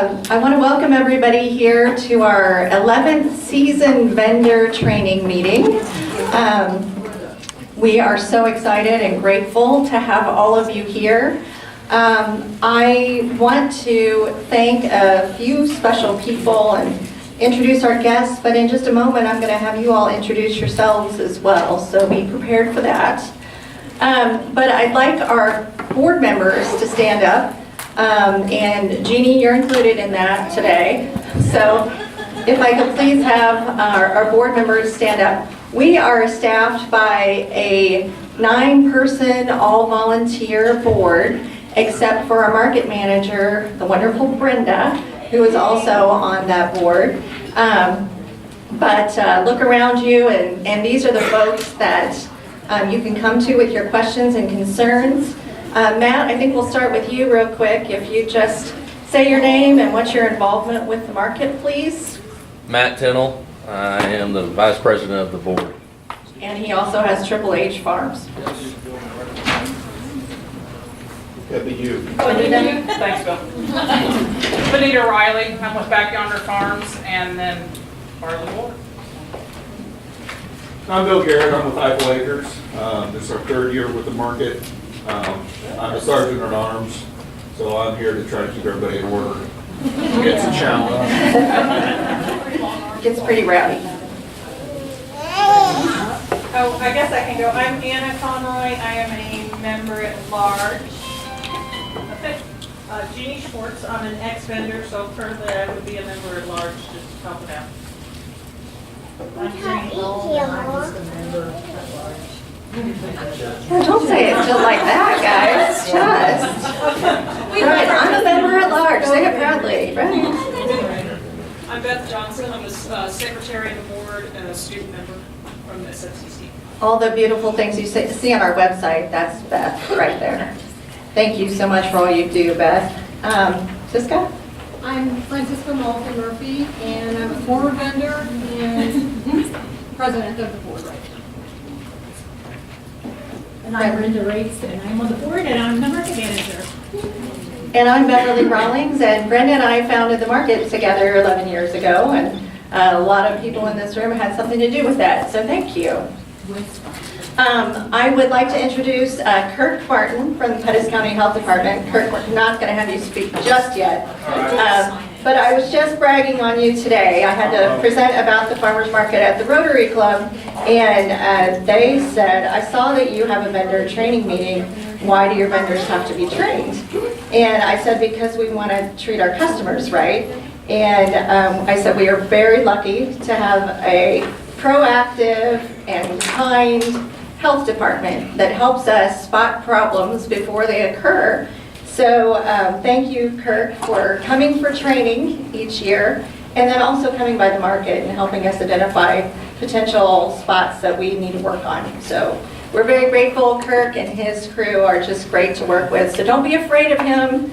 I want to welcome everybody here to our 11th season vendor training meeting. We are so excited and grateful to have all of you here. I want to thank a few special people and introduce our guests, but in just a moment I'm going to have you all introduce yourselves as well, so be prepared for that. But I'd like our board members to stand up. And Jeannie, you're included in that today. So if I could please have our board members stand up. We are staffed by a 9-person all-volunteer board, except for our market manager, the wonderful Brenda, who is also on that board. But look around you, and these are the folks that you can come to with your questions and concerns. Matt, I think we'll start with you real quick. If you just say your name and what's your involvement with the market, please. Matt Tennell. I am the vice president of the board. And he also has Triple H Farms. That'd be you. Thanks, Bill. Benita Riley. I'm with Back Yonder Farms and then part of the board. I'm Bill Garrett. I'm with Eiffel Acres. This is our 3rd year with the market. I'm a sergeant at arms, so I'm here to try to keep everybody in order. It's a challenge. Gets pretty rowdy. Oh, I guess I can go. I'm Anna Conroy. I am a member at large. Okay. Jeannie Schwartz. I'm an ex-vendor, so currently I would be a member at large just to help it out. I'm Jeannie Lowell, and I'm just a member at large. Don't say it just like that, guys. Just. Right, I'm a member at large. Say it proudly. Right. I'm Beth Johnson. I'm a secretary of the board and a student member from the SFCC. All the beautiful things you see on our website, that's Beth right there. Thank you so much for all you do, Beth. Siska? I'm Francisca Malkin Murphy, and I'm a former vendor and president of the board right now. And I'm Brenda Race, and I'm on the board, and I'm the market manager. And I'm Beverly Rawlings, and Brenda and I founded the market together 11 years ago, and a lot of people in this room had something to do with that, so thank you. I would like to introduce Kirk Martin from the Pettis County Health Department. Kirk, we're not going to have you speak just yet, but I was just bragging on you today. I had to present about the farmers market at the Rotary Club, and they said, I saw that you have a vendor training meeting. Why do your vendors have to be trained? And I said, because we want to treat our customers right. And I said, we are very lucky to have a proactive and kind health department that helps us spot problems before they occur. So thank you, Kirk, for coming for training each year, and then also coming by the market and helping us identify potential spots that we need to work on. So we're very grateful. Kirk and his crew are just great to work with. So don't be afraid of him.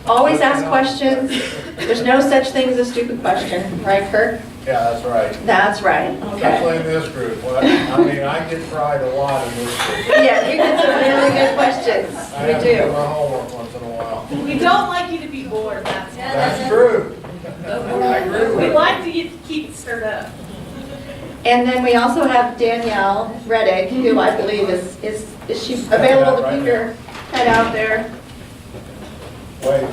Always ask questions. There's no such thing as a stupid question, right, Kirk? Yeah, that's right. That's right. Especially Okay. in this group. Well, I mean, I get fried a lot in this group. Yeah, you get some really good questions. I have We to do do. my homework once in a while. We don't like you to be bored. That's true. I agree We with you. like to keep it stirred up. And then we also have Danielle Reddick, who I believe is she available to keep her head out there? Wait.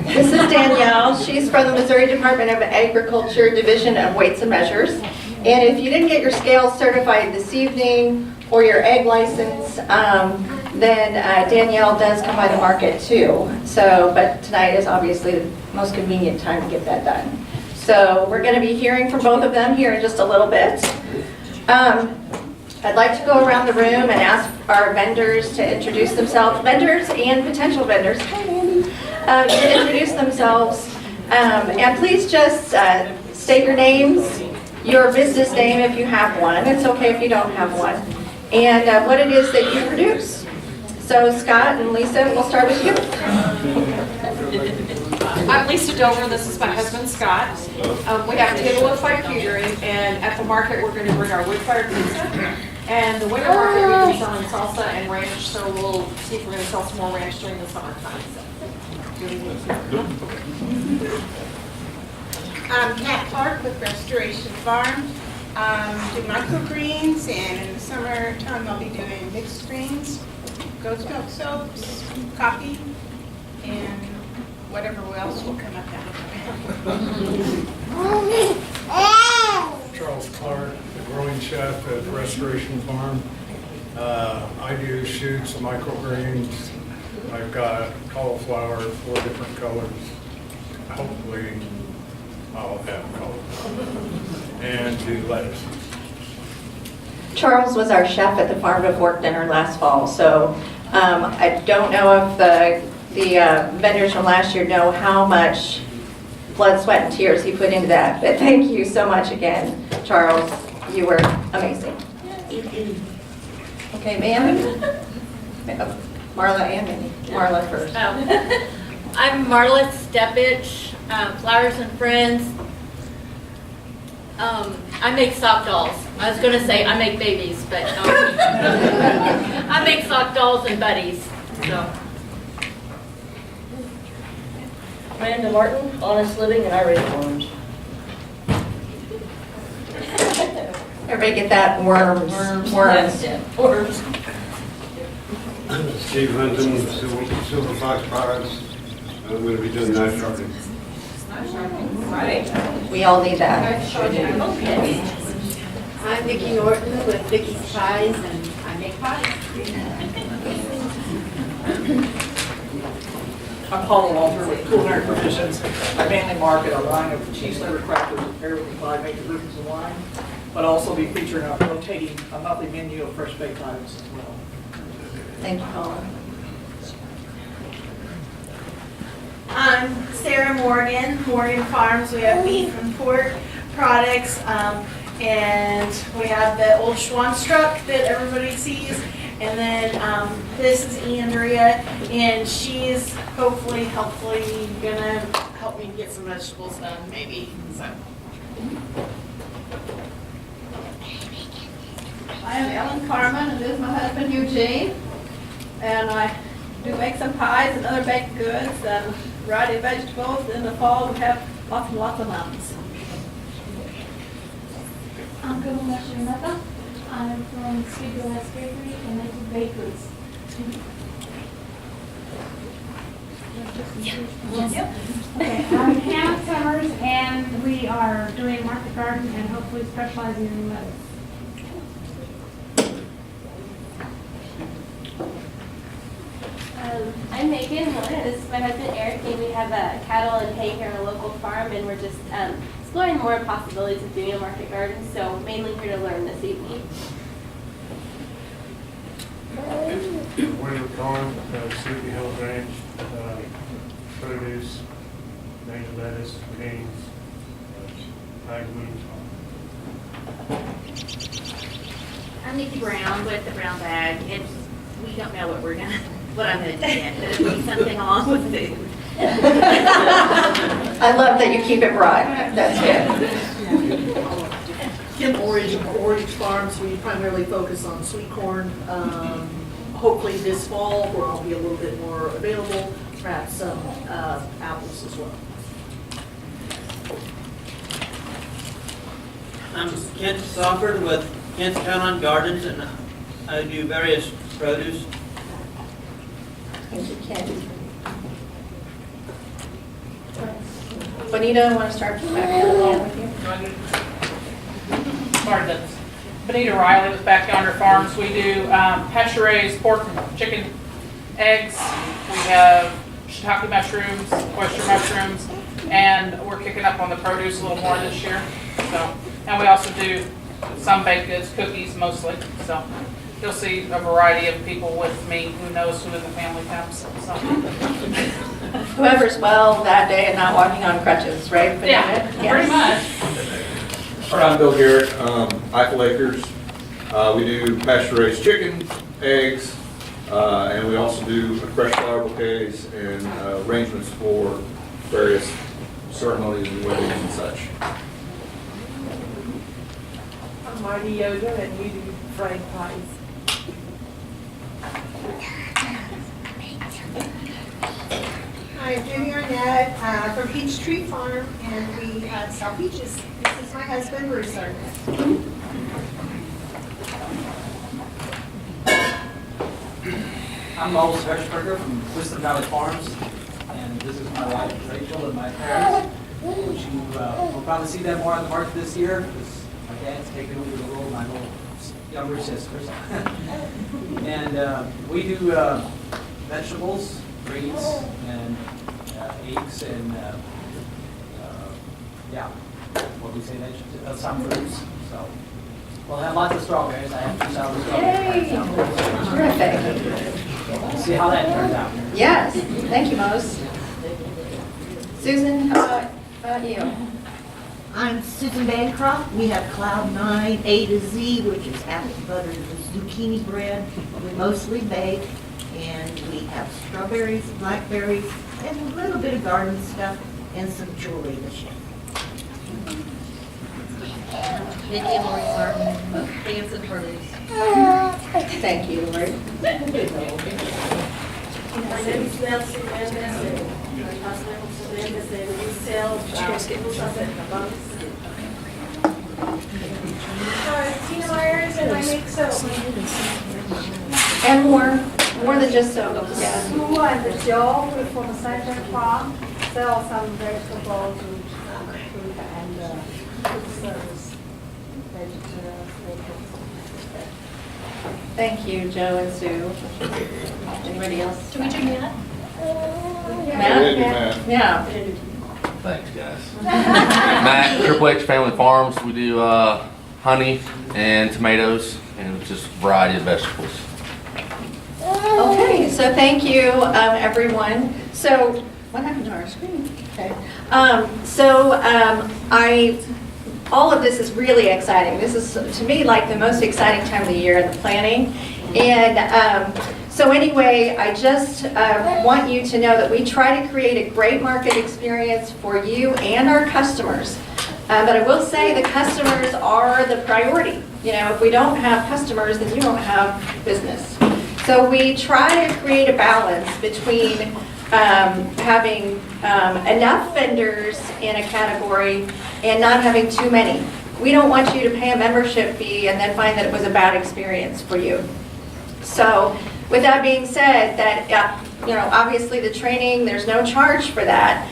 This is Danielle. She's from the Missouri Department of Agriculture Division of Weights and Measures. And if you didn't get your scales certified this evening or your egg license, then Danielle does come by the market too. So, but tonight is obviously the most convenient time to get that done. So we're going to be hearing from both of them here in just a little bit. I'd like to go around the room and ask our vendors to introduce themselves, vendors and potential vendors. Hi, Mandy. To introduce themselves. And please just state your names, your business name if you have one. It's okay if you don't have one. And what it is that you produce. So Scott and Lisa, we'll start with you. I'm Lisa Dover. This is my husband, Scott. We have Table of Fire Catering, and at the market, we're going to bring our wood-fired pizza. And the winter market, we've been selling salsa and ranch, so we'll see if we're going to sell some more ranch during the summertime. I'm Kat Clark with Restoration Farms. Do microgreens, and in the summertime I'll be doing mixed greens, goat's milk soaps, coffee, and whatever else will come up out of it. Charles Clark, the growing chef at Restoration Farm. I do shoots of microgreens. I've got cauliflower, 4 different colors. Hopefully, I'll have color. And do lettuce. Charles was our chef at the Farm to Fork dinner last fall, so I don't know if the vendors from last year know how much blood, sweat, and tears he put into that. But thank you so much again, Charles. You were amazing. Okay, ma'am? Marla and Minnie. Marla first. I'm Marla Stepich, Flowers and Friends. I make sock dolls. I was going to say I make babies, but I make sock dolls and buddies. So. Amanda Martin, Honest Living, and I raise worms. Everybody get that? Worms. Worms. Worms. Steve Hunton, Silver Fox Products. I'm going to be doing knife sharpening. Right. We all need that. Okay. I'm Vicki Norton with Vicki's Pies, and I make pies. I'm Paula Walter with Culinary Provisions. I mainly market a line of cheese flavored crackers prepared with 5 major groups of wine, but also be featuring a rotating monthly menu of fresh baked items as well. Thank you, Paula. I'm Sarah Morgan, Morgan Farms. We have beef and pork products, and we have the old Schwanstruck that everybody sees. And then this is Andrea, and she's hopefully gonna help me get some vegetables done, maybe. So. I am Ellen Carmen, and this is my husband Eugene. And I do make some pies and other baked goods and a variety of vegetables. In the fall, we have lots and lots of mountains. I'm Gomula Shinata. I'm from Sweet Delights Bakery, and I do baked goods. Okay, I'm Hannah Summers, and we are doing market garden and hopefully specializing in lettuce. I'm Megan Miller. This is my husband Eric, and we have cattle and hay here on a local farm, and we're just exploring more possibilities of doing a market garden, so mainly here to learn this evening. Winter corn, Sleepy Hill Ranch, produce, native lettuce, beans, I'm Nikki Brown with the Brown Bag. We don't know what I'm gonna do yet, but it'll be something along with food. I love that you keep it broad. That's good. Kim Orange from Orange Farms. We primarily focus on sweet corn. Hopefully this fall, where I'll be a little bit more available, perhaps some apples as well. I'm Kent Salford with Kent's Town Gardens, and I do various produce. Thank you, Ken. Bonita, I want to start back along with you. Benita Riley with Back Yonder Farms. We do pasture raised pork and chicken, eggs. We have shiitake mushrooms, oyster mushrooms, and we're kicking up on the produce a little more this year. So, and we also do some baked goods, cookies mostly. So you'll see a variety of people with me who knows who in the family comes. So. Whoever's well that day and not walking on crutches, right? Bonita? Yeah, Yes. pretty much. All right, I'm Bill Garrett, Eiffel Acres. We do pasture-raised chicken, eggs, and we also do fresh flower bouquets and arrangements for various ceremonies and weddings and such. I'm Marty Yoder, and we do fried pies. I do from Peachtree Farm, and we sell peaches. This is my husband, Bruce. I'm Moses Hershberger from Wisdom Valley Farms, and this is my wife Rachel and my parents, which you will probably see them more on the market this year, because my dad's taken over the role of my little younger sisters. And we do vegetables, greens, and eggs, and yeah, what we say, some fruits. So we'll have lots of strawberries. I have 2,000 strawberries. Terrific. We'll see how that turns out. Yes, thank you, Mose. Susan, how about you? I'm Susan Bancroft. We have Cloud 9 A to Z, which is apple butter zucchini bread. We mostly bake, and we have strawberries, blackberries, and a little bit of garden stuff, and some jewelry this year. Nikki and Lori Sarton, Dance and Parties. Thank you, Lori. My name is Nancy Mendes, and my husband is Mendes, and we sell blusas and tabacs. Tina Myers, and I make soap. And more than just soap, yeah. Sue and Joe from the Center Farm sell some vegetables and fruit and food service, vegetables. Thank you, Joe and Sue. Anybody else? Can we do Matt? Matt? Yeah. Thanks, guys. Matt, Triple H Family Farms. We do honey and tomatoes and just a variety of vegetables. Okay, so thank you, everyone. So, what happened to our screen? Okay. All of this is really exciting. This is, to me, like the most exciting time of the year in the planning. And so anyway, I just want you to know that we try to create a great market experience for you and our customers. But I will say the customers are the priority. You know, if we don't have customers, then you don't have business. So we try to create a balance between having enough vendors in a category and not having too many. We don't want you to pay a membership fee and then find that it was a bad experience for you. So with that being said, that obviously the training, there's no charge for that.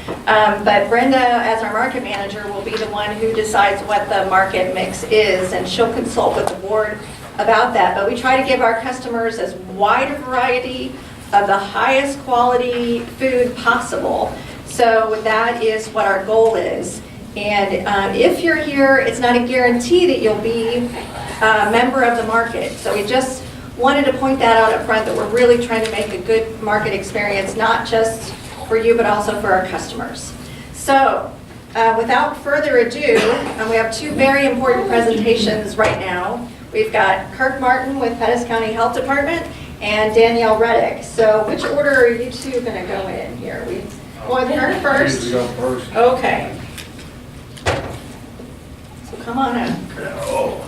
But Brenda, as our market manager, will be the one who decides what the market mix is, and she'll consult with the board about that. But we try to give our customers as wide a variety of the highest quality food possible. So that is what our goal is. And if you're here, it's not a guarantee that you'll be a member of the market. So we just wanted to point that out up front, that we're really trying to make a good market experience, not just for you, but also for our customers. So without further ado, we have two very important presentations right now. We've got Kirk Martin with Pettis County Health Department and Danielle Reddick. So which order are you two going to go in here? We go with Kirk first? You go first. Okay. So come on in. Oh.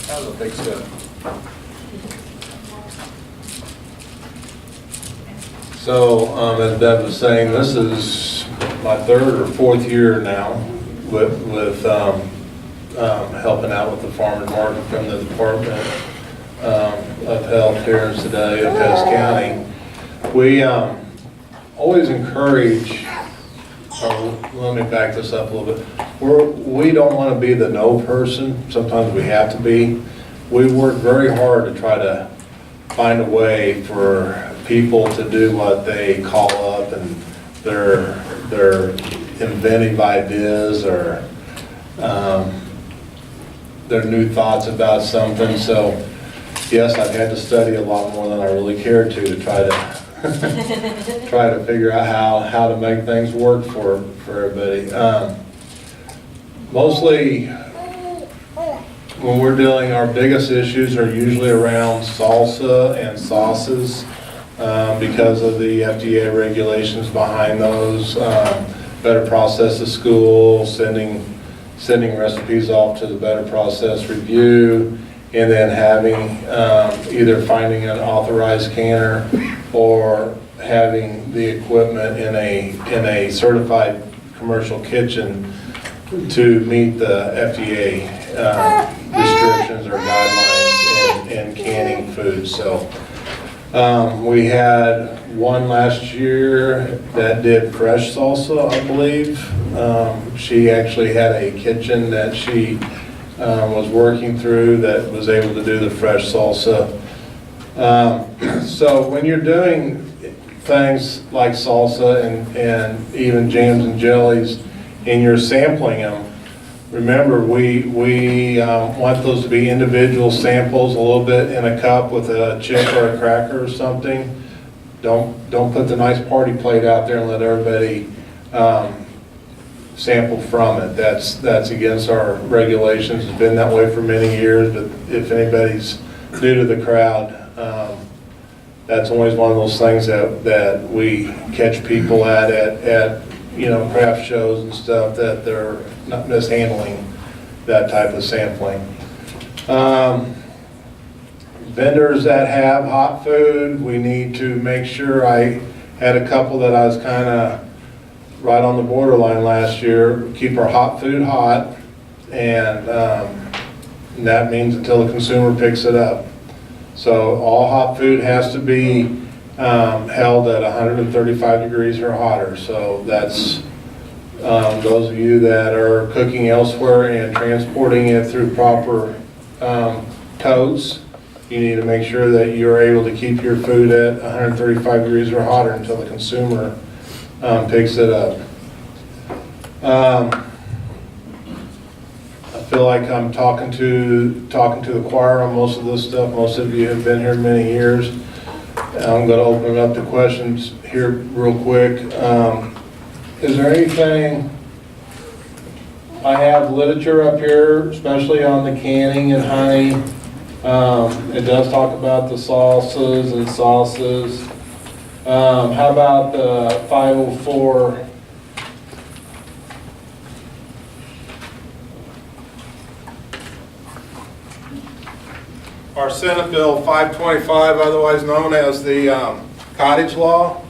That was a big step. So, as Deb was saying, this is my third or fourth year now with helping out with the farmers market from the Department of Health here today of Pettis County. We always encourage, let me back this up a little bit. We don't want to be the no person. Sometimes we have to be. We work very hard to try to find a way for people to do what they call up and their inventive ideas or their new thoughts about something. So yes, I've had to study a lot more than I really cared to try to figure out how to make things work for everybody. Mostly when we're dealing, our biggest issues are usually around salsa and sauces because of the FDA regulations behind those. Better process to school, sending recipes off to the better process review, and then having either finding an authorized canner or having the equipment in a certified commercial kitchen to meet the FDA restrictions or guidelines in canning food. So we had one last year that did fresh salsa, I believe. She actually had a kitchen that she was working through that was able to do the fresh salsa. So when you're doing things like salsa and even jams and jellies and you're sampling them, remember we want those to be individual samples, a little bit in a cup with a chip or a cracker or something. Don't put the nice party plate out there and let everybody sample from it. That's against our regulations. It's been that way for many years, but if anybody's new to the crowd, that's always one of those things that we catch people at craft shows and stuff, that they're not mishandling that type of sampling. Vendors that have hot food, we need to make sure. I had a couple that I was kind of right on the borderline last year. Keep our hot food hot, and that means until the consumer picks it up. So all hot food has to be held at 135 degrees or hotter. So that's those of you that are cooking elsewhere and transporting it through proper totes, you need to make sure that you're able to keep your food at 135 degrees or hotter until the consumer picks it up. I feel like I'm talking to the choir on most of this stuff. Most of you have been here many years. I'm going to open it up to questions here real quick. Is there anything? I have literature up here, especially on the canning and honey. It does talk about the salsas and sauces. How about the 504? Our Senate Bill 525, otherwise known as the cottage law.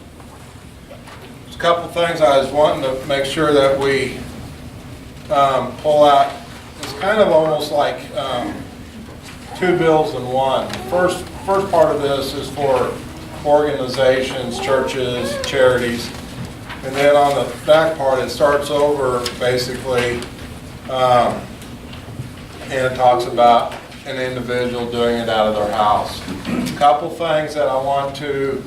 There's a couple things I was wanting to make sure that we pull out. It's kind of almost like two bills in one. First part of this is for organizations, churches, charities, and then on the back part it starts over basically, and it talks about an individual doing it out of their house. A couple things that I want to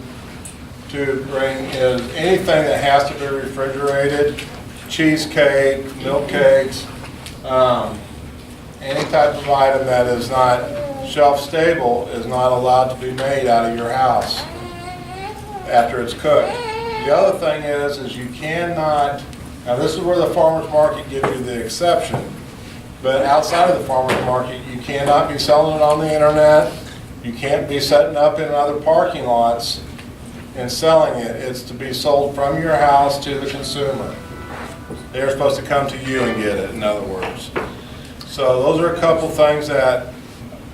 bring is anything that has to be refrigerated, cheesecake, milk cakes, any type of item that is not shelf stable is not allowed to be made out of your house after it's cooked. The other thing is you cannot, now this is where the farmer's market gives you the exception, but outside of the farmer's market, you cannot be selling it on the internet. You can't be setting up in other parking lots and selling it. It's to be sold from your house to the consumer. They're supposed to come to you and get it, in other words. So those are a couple things that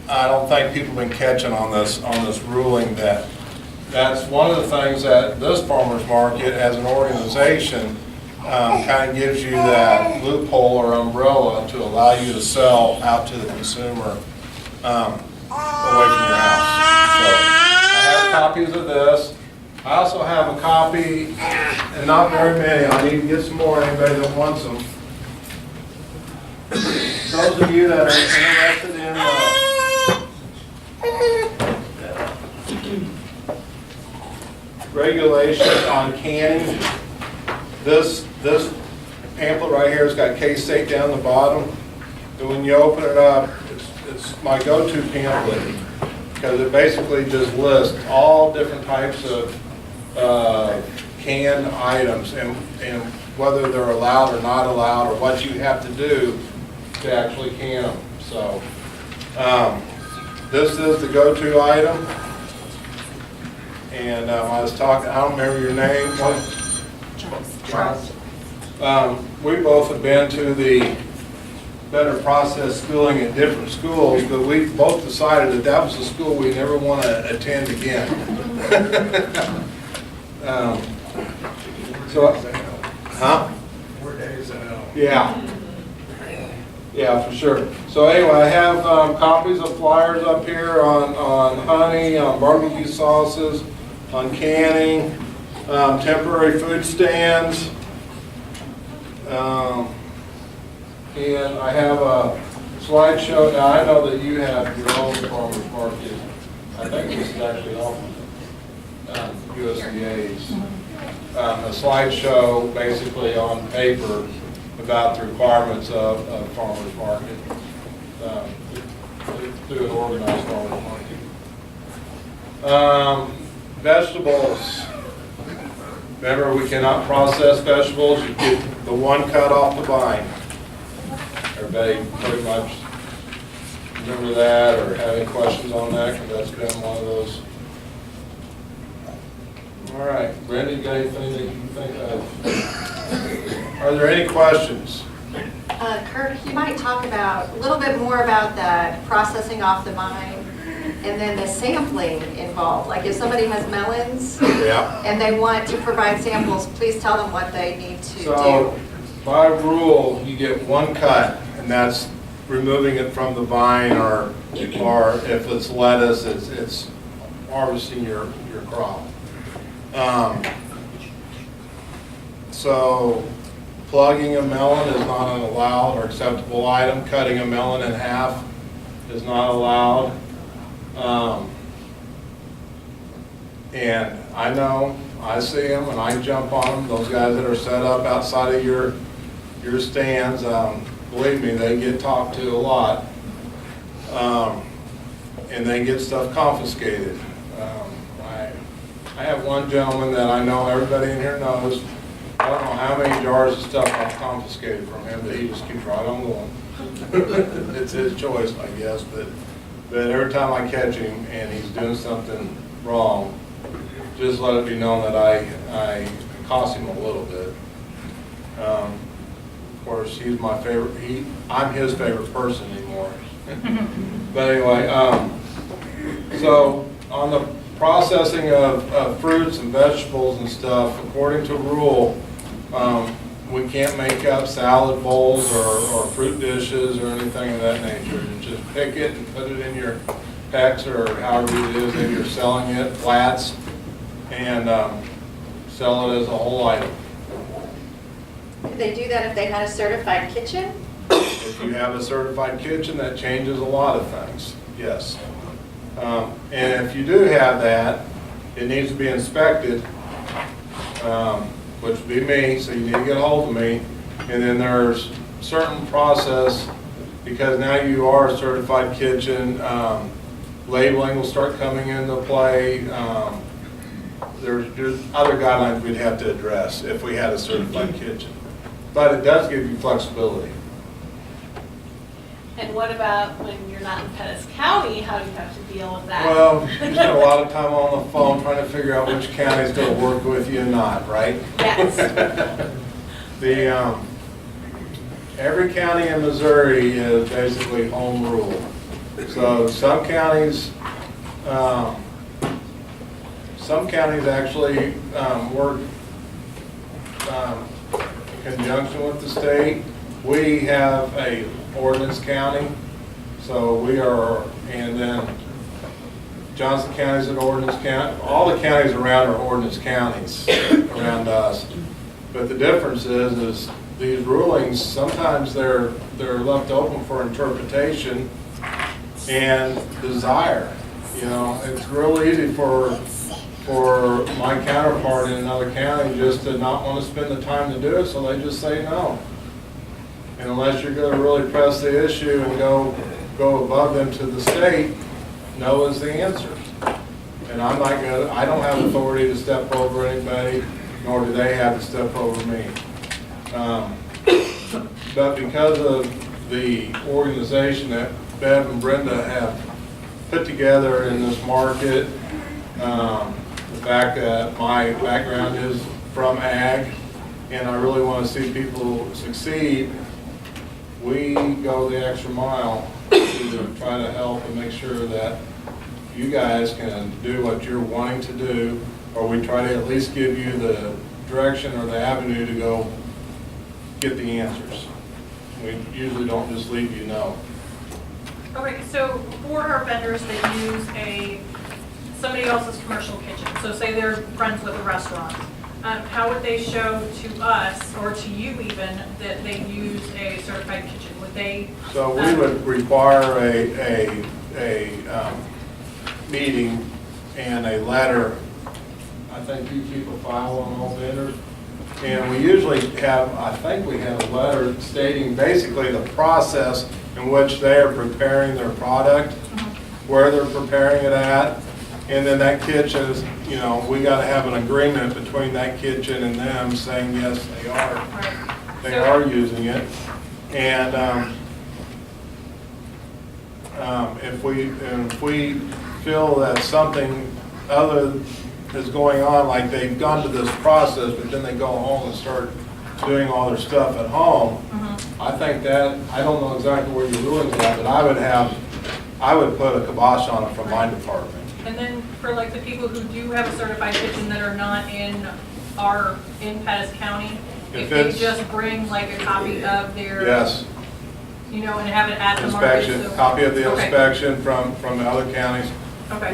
I don't think people have been catching on this ruling. That's one of the things that this farmer's market as an organization kind of gives you that loophole or umbrella to allow you to sell out to the consumer away from your house. So I have copies of this. I also have a copy, and not very many. I need to get some more, anybody that wants them. Those of you that are interested in regulations on canning, this pamphlet right here has got K-State down the bottom. And when you open it up, it's my go-to pamphlet because it basically just lists all different types of canned items and whether they're allowed or not allowed or what you have to do to actually can them. So this is the go-to item. And I was talking, I don't remember your name. Charles. We both have been to the Better Process schooling at different schools, but we both decided that was a school we never want to attend again. So, huh? 4 days out. Yeah. Yeah, for sure. So anyway, I have copies of flyers up here on honey, on barbecue sauces, on canning, temporary food stands. And I have a slideshow. Now, I know that you have your own farmer's market. I think this is actually off USDA's. A slideshow basically on paper about the requirements of farmer's market, through an organized farmer's market. Vegetables. Remember, we cannot process vegetables. You get the one cut off the vine. Everybody pretty much remember that or have any questions on that? Because that's been one of those. All right, Brenda, you got anything that you can think of? Are there any questions? Kirk, you might talk about a little bit more about the processing off the vine and then the sampling involved. Like if somebody has melons and they want to provide samples, please tell them what they need to do. By rule, you get one cut, and that's removing it from the vine, or if it's lettuce, it's harvesting your crop. So plugging a melon is not an allowed or acceptable item. Cutting a melon in half is not allowed. And I know, I see them and I jump on them, those guys that are set up outside of your stands, believe me, they get talked to a lot. And they get stuff confiscated. I have one gentleman that I know everybody in here knows. I don't know how many jars of stuff I've confiscated from him, but he just keeps right on going. It's his choice, I guess, but every time I catch him and he's doing something wrong, just let it be known that I cost him a little bit. Of course, he's my favorite. I'm his favorite person anymore. But anyway, so on the processing of fruits and vegetables and stuff, according to rule, we can't make up salad bowls or fruit dishes or anything of that nature. You just pick it and put it in your packs or however it is that you're selling it, flats, and sell it as a whole item. Could they do that if they had a certified kitchen? If you have a certified kitchen, that changes a lot of things, yes. And if you do have that, it needs to be inspected, which would be me, so you need to get a hold of me. And then there's certain process, because now you are a certified kitchen, labeling will start coming into play. There's other guidelines we'd have to address if we had a certified kitchen. But it does give you flexibility. And what about when you're not in Pettis County? How do you have to deal with that? Well, you spend a lot of time on the phone trying to figure out which county's going to work with you and not, right? Yes. Every county in Missouri is basically home rule. So some counties actually work in conjunction with the state. We have a ordinance county, so we are, and then Johnson County is an ordinance county. All the counties around are ordinance counties around us. But the difference is these rulings, sometimes they're left open for interpretation and desire. You know, it's real easy for my counterpart in another county just to not want to spend the time to do it, so they just say no. And unless you're going to really press the issue and go above them to the state, no is the answer. And I'm not going to, I don't have authority to step over anybody, nor do they have to step over me. But because of the organization that Bev and Brenda have put together in this market, the fact that my background is from ag, and I really want to see people succeed, we go the extra mile to try to help and make sure that you guys can do what you're wanting to do or we try to at least give you the direction or the avenue to go get the answers. We usually don't just leave you no. Okay, so for our vendors that use somebody else's commercial kitchen, so say they're friends with a restaurant, how would they show to us, or to you even, that they use a certified kitchen? Would they? So we would require a meeting and a letter. I think you keep a file on all vendors. And we usually have, I think we have a letter stating basically the process in which they are preparing their product, where they're preparing it at, and then that kitchen is, you know, we got to have an agreement between that kitchen and them saying yes, they are using it. And if we feel that something other is going on, like they've gone to this process, but then they go home and start doing all their stuff at home, I think that, I don't know exactly where your ruling's at, but I would put a kibosh on it from my department. And then for like the people who do have a certified kitchen that are not in Pettis County, if they just bring like a copy of their, yes, you know, and have it at the market. Inspection, copy of the inspection from the other counties. Okay.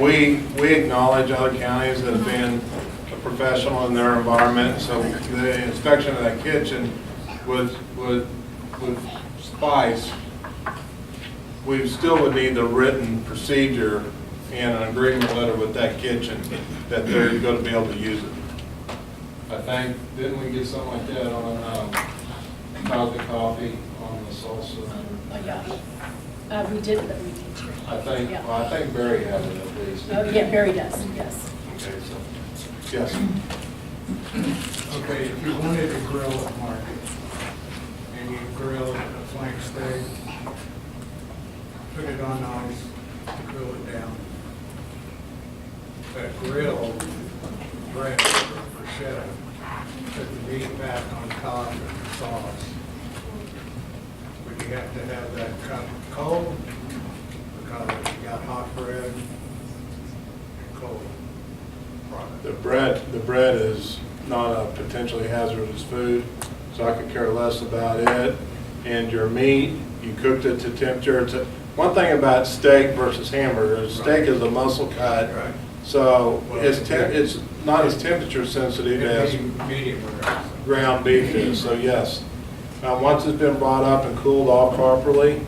We acknowledge other counties that have been a professional in their environment, so the inspection of that kitchen would suffice. We still would need the written procedure and an agreement letter with that kitchen that they're going to be able to use it. I think, didn't we get something like that on Cosmic Coffee, on the salsa? Yeah. We did, but we did. I think, well, I think Barry has it at least. Oh, yeah, Barry does, yes. Okay, so, yes. Okay, if you wanted to grill at market, and you grill a flank steak, put it on ice, grill it down. That grill, bread or bruschetta, put the meat back on top of the sauce. But you have to have that cut cold, because you got hot bread and cold product. The bread is not a potentially hazardous food, so I could care less about it. And your meat, you cooked it to temperature. One thing about steak versus hamburger is steak is a muscle cut, so it's not as temperature sensitive as ground beef is. So yes, once it's been brought up and cooled off properly,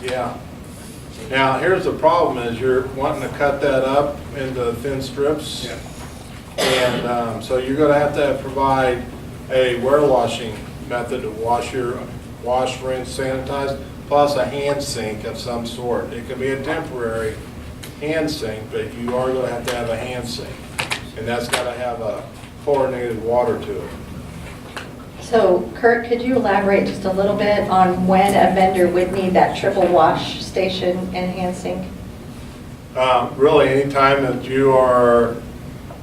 yeah. Now here's the problem: is you're wanting to cut that up into thin strips, and so you're going to have provide a warewashing method to wash, rinse, sanitize, plus a hand sink of some sort. It can be a temporary hand sink, but you are going to have a hand sink, and that's got to have a chlorinated water to it. So Kurt, could you elaborate just a little bit on when a vendor would need that triple wash station and hand sink? Really, anytime that you are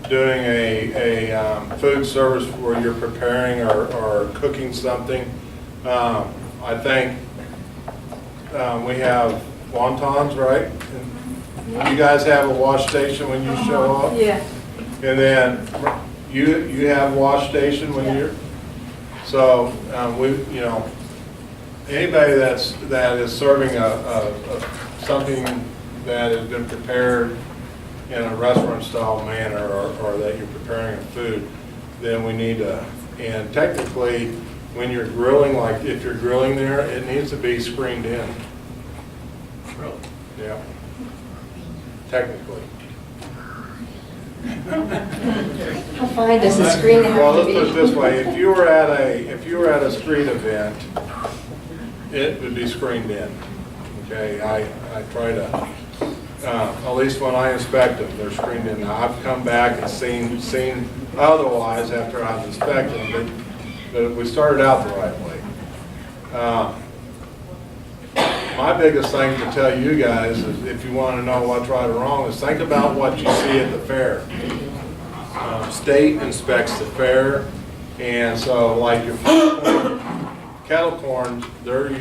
doing a food service where you're preparing or cooking something, I think we have wontons, right? And you guys have a wash station when you show up? Yeah. And then you have a wash station when you're, so anybody that is serving something that has been prepared in a restaurant style manner, or that you're preparing a food, then we need to, and technically when you're grilling, like if you're grilling there, it needs to be screened in. Really? Yeah. Technically. How fine does the screen have Well, to let's be? put it this way: if you were at a street event, it would be screened in. Okay, I try to, at least when I inspect them, they're screened in. Now, I've come back and seen otherwise after I've inspected them, but we started out the right way. My biggest thing to tell you guys is, if you want to know what's right or wrong, is think about what you see at the fair. State inspects the fair, and so like your kettle corn, they're usually